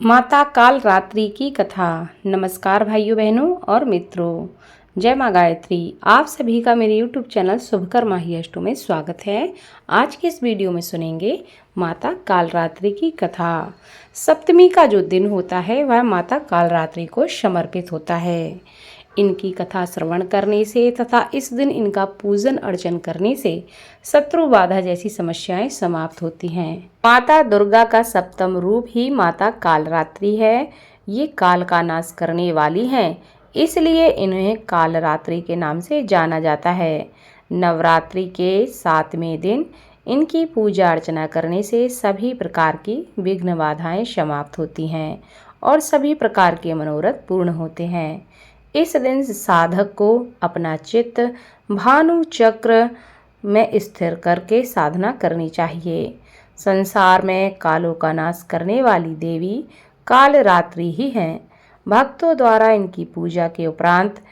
माता काल रात्रि की कथा। नमस्कार भाइयों बहनों और मित्रों, जय माँ गायत्री। आप सभी का मेरे YouTube चैनल शुभकर माही अष्टो में स्वागत है। आज के इस वीडियो में सुनेंगे माता काल रात्रि की कथा। सप्तमी का जो दिन होता है वह माता काल रात्रि को समर्पित होता है। इनकी कथा श्रवण करने से तथा इस दिन इनका पूजन अर्चन करने से शत्रु बाधा जैसी समस्याएं समाप्त होती हैं। माता दुर्गा का सप्तम रूप ही माता कालरात्रि है। ये काल का नाश करने वाली हैं, इसलिए इन्हें कालरात्रि के नाम से जाना जाता है। नवरात्रि के 7वें दिन इनकी पूजा अर्चना करने से सभी प्रकार की विघ्न बाधाएं समाप्त होती हैं और सभी प्रकार के मनोरथ पूर्ण होते हैं। इस दिन साधक को अपना चित्त भानु चक्र में स्थिर करके साधना करनी चाहिए। संसार में कालों का नाश करने वाली देवी कालरात्रि ही हैं। भक्तों द्वारा इनकी पूजा के उपरांत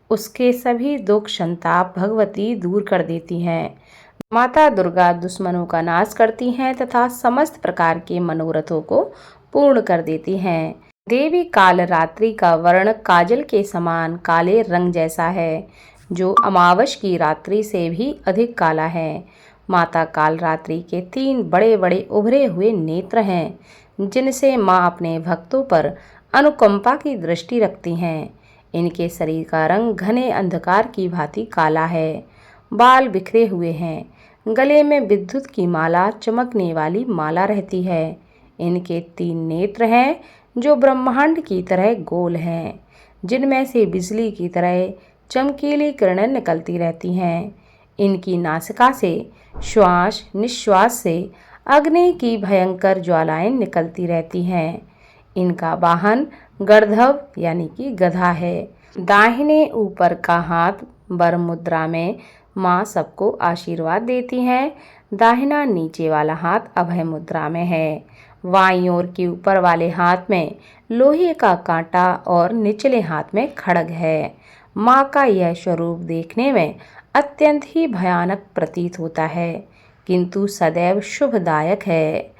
उसके सभी दुख संताप भगवती दूर कर देती हैं। माता दुर्गा दुश्मनों का नाश करती हैं तथा समस्त प्रकार के मनोरथों को पूर्ण कर देती हैं। देवी कालरात्रि का वर्ण काजल के समान काले रंग जैसा है, जो अमावस की रात्रि से भी अधिक काला है। माता कालरात्रि के 3 बड़े बड़े उभरे हुए नेत्र हैं, जिनसे माँ अपने भक्तों पर अनुकंपा की दृष्टि रखती हैं। इनके शरीर का रंग घने अंधकार की भांति काला है। बाल बिखरे हुए हैं। गले में विद्युत की माला चमकने वाली माला रहती है। इनके 3 नेत्र हैं, जो ब्रह्मांड की तरह गोल हैं, जिनमें से बिजली की तरह चमकीली किरणें निकलती रहती हैं। इनकी नासिका से श्वास निश्वास से अग्नि की भयंकर ज्वालाएं निकलती रहती हैं। इनका वाहन गर्दभ यानी कि गधा है। दाहिने ऊपर का हाथ वर मुद्रा में माँ सबको आशीर्वाद देती हैं। दाहिना नीचे वाला हाथ अभय मुद्रा में है। बाईं ओर के ऊपर वाले हाथ में लोहे का कांटा और निचले हाथ में खड्ग है। माँ का यह स्वरूप देखने में अत्यंत ही भयानक प्रतीत होता है, किंतु सदैव शुभदायक है।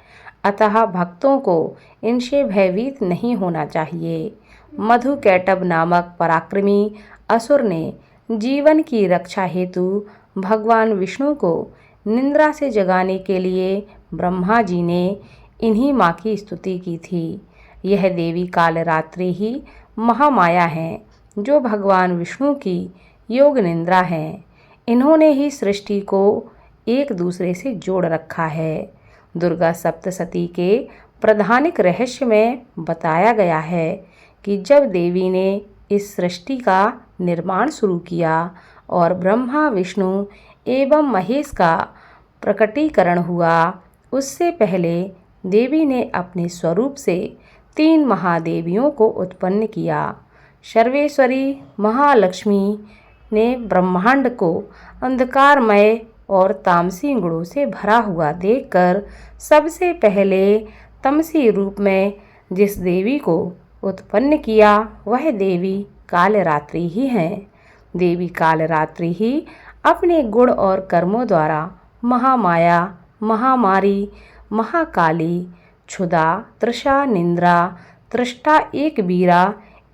अतः भक्तों को इनसे भयभीत नहीं होना चाहिए। मधुकैटभ नामक पराक्रमी असुर ने जीवन की रक्षा हेतु भगवान विष्णु को निद्रा से जगाने के लिए ब्रह्मा जी ने इन्हीं माँ की स्तुति की थी। यह देवी कालरात्रि ही महामाया है, जो भगवान विष्णु की योग निद्रा है। इन्होंने ही सृष्टि को एक दूसरे से जोड़ रखा है। दुर्गा सप्तशती के प्रधानिक रहस्य में बताया गया है कि जब देवी ने इस सृष्टि का निर्माण शुरू किया और ब्रह्मा विष्णु एवं महेश का प्रकटीकरण हुआ, उससे पहले देवी ने अपने स्वरूप से 3 महादेवियों को उत्पन्न किया। सर्वेश्वरी महालक्ष्मी ने ब्रह्मांड को अंधकारमय और तामसी गुणों से भरा हुआ देखकर सबसे पहले तमसी रूप में जिस देवी को उत्पन्न किया, वह देवी कालरात्रि ही है। देवी कालरात्रि ही अपने गुण और कर्मों द्वारा महामाया, महामारी, महाकाली, क्षुधा, तृषा, निंद्रा, त्रष्टा, एक बीरा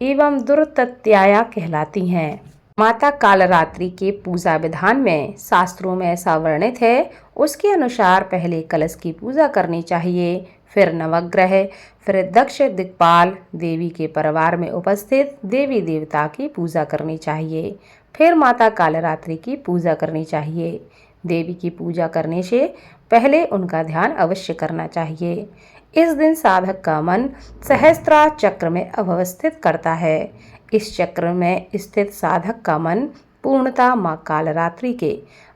एवं दुर्तत्याया कहलाती हैं। माता कालरात्रि के पूजा विधान में शास्त्रों में ऐसा वर्णित है। उसके अनुसार पहले कलश की पूजा करनी चाहिए, फिर नवग्रह, फिर दक्ष दिक्पाल देवी के परिवार में उपस्थित देवी देवता की पूजा करनी चाहिए, फिर माता कालरात्रि की पूजा करनी चाहिए। देवी की पूजा करने से पहले उनका ध्यान अवश्य करना चाहिए। इस दिन साधक का मन सहस्त्रा चक्र में अवस्थित करता है। इस चक्र में स्थित साधक का मन पूर्णतः माँ कालरात्रि के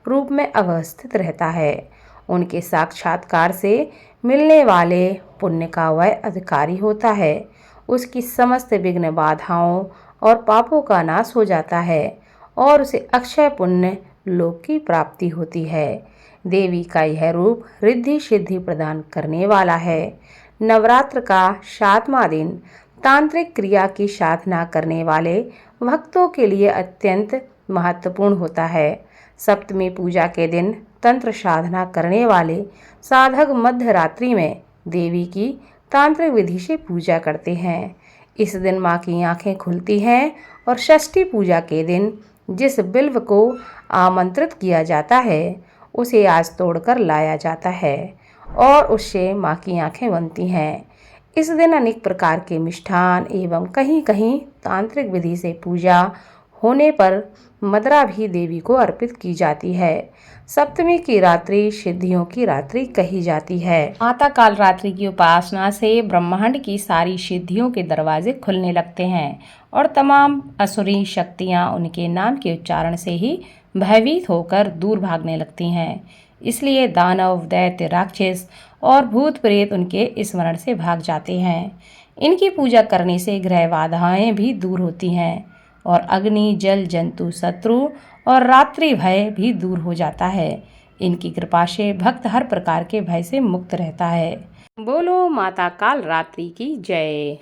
रूप में अवस्थित रहता है। उनके साक्षात्कार से मिलने वाले पुण्य का वह अधिकारी होता है। उसकी समस्त विघ्न बाधाओं और पापों का नाश हो जाता है और उसे अक्षय पुण्य लोक की प्राप्ति होती है। देवी का यह रूप रिद्धि सिद्धि प्रदान करने वाला है। नवरात्र का 7वां दिन तांत्रिक क्रिया की साधना करने वाले भक्तों के लिए अत्यंत महत्वपूर्ण होता है। सप्तमी पूजा के दिन तंत्र साधना करने वाले साधक मध्य रात्रि में देवी की तांत्रिक विधि से पूजा करते हैं। इस दिन माँ की आंखें खुलती हैं और षष्ठी पूजा के दिन जिस बिल्व को आमंत्रित किया जाता है उसे आज तोड़कर लाया जाता है और उससे माँ की आंखें बनती हैं। इस दिन अनेक प्रकार के मिष्ठान एवं कहीं कहीं तांत्रिक विधि से पूजा होने पर मदरा भी देवी को अर्पित की जाती है। सप्तमी की रात्रि सिद्धियों की रात्रि कही जाती है। माता काल रात्रि की उपासना से ब्रह्मांड की सारी सिद्धियों के दरवाजे खुलने लगते हैं और तमाम असुरी शक्तियां उनके नाम के उच्चारण से ही भयभीत होकर दूर भागने लगती हैं। इसलिए दानव, दैत्य, राक्षस और भूत प्रेत उनके स्मरण से भाग जाते हैं। इनकी पूजा करने से ग्रह बाधाएं भी दूर होती हैं और अग्नि, जल, जंतु, शत्रु और रात्रि भय भी दूर हो जाता है। इनकी कृपा से भक्त हर प्रकार के भय से मुक्त रहता है। बोलो माता काल रात्रि की जय।